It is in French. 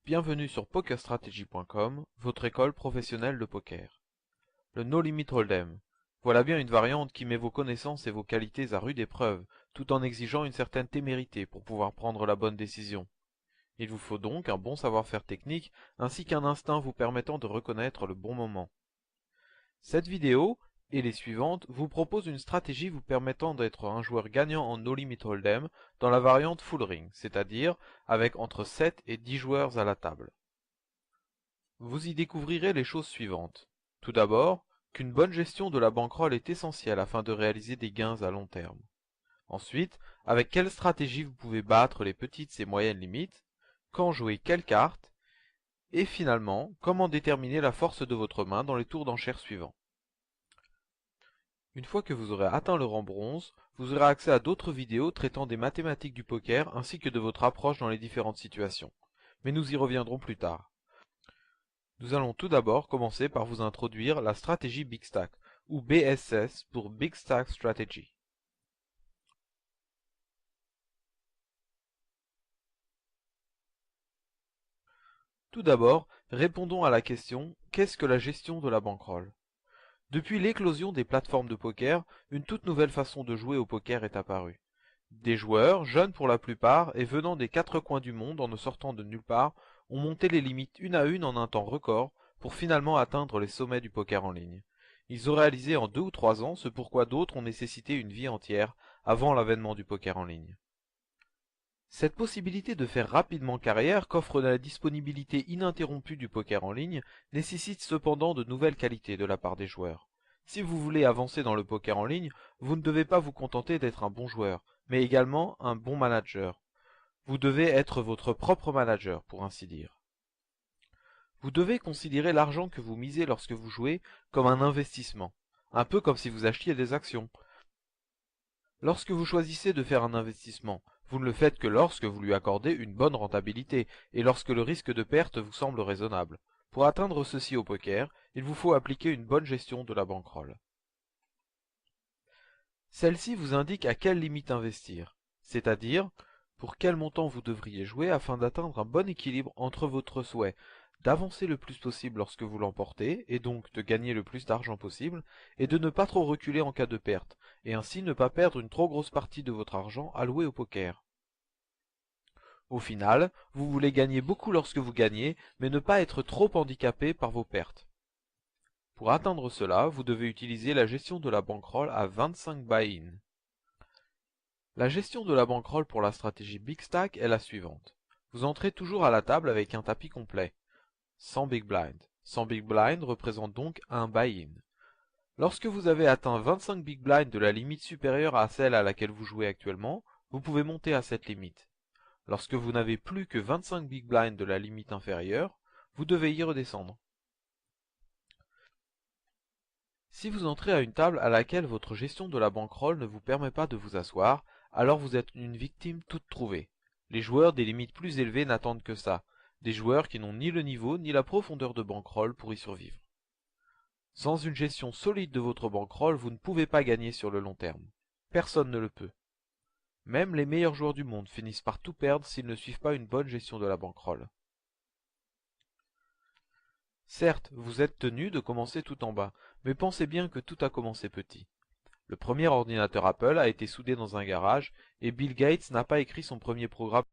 Bienvenue sur PokerStrategy.com, votre école professionnelle de poker. Le No Limit Hold'em. Voilà bien une variante qui met vos connaissances et vos qualités à rude épreuve, tout en exigeant une certaine témérité pour pouvoir prendre la bonne décision. Il vous faut donc un bon savoir-faire technique, ainsi qu'un instinct vous permettant de reconnaître le bon moment. Cette vidéo, et les suivantes, vous proposent une stratégie vous permettant d'être un joueur gagnant en No Limit Hold'em dans la variante Full Ring, c'est-à-dire avec entre 7 et 10 joueurs à la table. Vous y découvrirez les choses suivantes. Tout d'abord, qu'une bonne gestion de la bankroll est essentielle afin de réaliser des gains à long terme. Ensuite, avec quelle stratégie vous pouvez battre les petites et moyennes limites, quand jouer quelle carte, et finalement, comment déterminer la force de votre main dans les tours d'enchères suivants. Une fois que vous aurez atteint le rang bronze, vous aurez accès à d'autres vidéos traitant des mathématiques du poker ainsi que de votre approche dans les différentes situations. Mais nous y reviendrons plus tard. Nous allons tout d'abord commencer par vous introduire la stratégie Big Stack, ou BSS pour Big Stack Strategy. Tout d'abord, répondons à la question « Qu'est-ce que la gestion de la bankroll ?» Depuis l'éclosion des plateformes de poker, une toute nouvelle façon de jouer au poker est apparue. Des joueurs, jeunes pour la plupart, et venant des quatre coins du monde en ne sortant de nulle part, ont monté les limites une à une en un temps record, pour finalement atteindre les sommets du poker en ligne. Ils ont réalisé en 2 ou 3 ans ce pourquoi d'autres ont nécessité une vie entière avant l'avènement du poker en ligne. Cette possibilité de faire rapidement carrière qu'offre la disponibilité ininterrompue du poker en ligne nécessite cependant de nouvelles qualités de la part des joueurs. Si vous voulez avancer dans le poker en ligne, vous ne devez pas vous contenter d'être un bon joueur, mais également un bon manager. Vous devez être votre propre manager, pour ainsi dire. Vous devez considérer l'argent que vous misez lorsque vous jouez comme un investissement, un peu comme si vous achetiez des actions. Lorsque vous choisissez de faire un investissement, vous ne le faites que lorsque vous lui accordez une bonne rentabilité et lorsque le risque de perte vous semble raisonnable. Pour atteindre ceci au poker, il vous faut appliquer une bonne gestion de la bankroll. Celle-ci vous indique à quelle limite investir, c'est-à-dire pour quel montant vous devriez jouer afin d'atteindre un bon équilibre entre votre souhait d'avancer le plus possible lorsque vous l'emportez, et donc de gagner le plus d'argent possible, et de ne pas trop reculer en cas de perte, et ainsi ne pas perdre une trop grosse partie de votre argent alloué au poker. Au final, vous voulez gagner beaucoup lorsque vous gagnez, mais ne pas être trop handicapé par vos pertes. Pour atteindre cela, vous devez utiliser la gestion de la bankroll à 25 buy-in. La gestion de la bankroll pour la stratégie Big Stack est la suivante. Vous entrez toujours à la table avec un tapis complet, 100 big blind. 100 big blind représente donc un buy-in. Lorsque vous avez atteint 25 big blind de la limite supérieure à celle à laquelle vous jouez actuellement, vous pouvez monter à cette limite. Lorsque vous n'avez plus que 25 big blind de la limite inférieure, vous devez y redescendre. Si vous entrez à une table à laquelle votre gestion de la bankroll ne vous permet pas de vous asseoir, alors vous êtes une victime toute trouvée. Les joueurs des limites plus élevées n'attendent que ça, des joueurs qui n'ont ni le niveau ni la profondeur de bankroll pour y survivre. Sans une gestion solide de votre bankroll, vous ne pouvez pas gagner sur le long terme. Personne ne le peut. Même les meilleurs joueurs du monde finissent par tout perdre s'ils ne suivent pas une bonne gestion de la bankroll. Certes, vous êtes tenu de commencer tout en bas, mais pensez bien que tout a commencé petit. Le premier ordinateur Apple a été soudé dans un garage, et Bill Gates n'a pas écrit son premier programme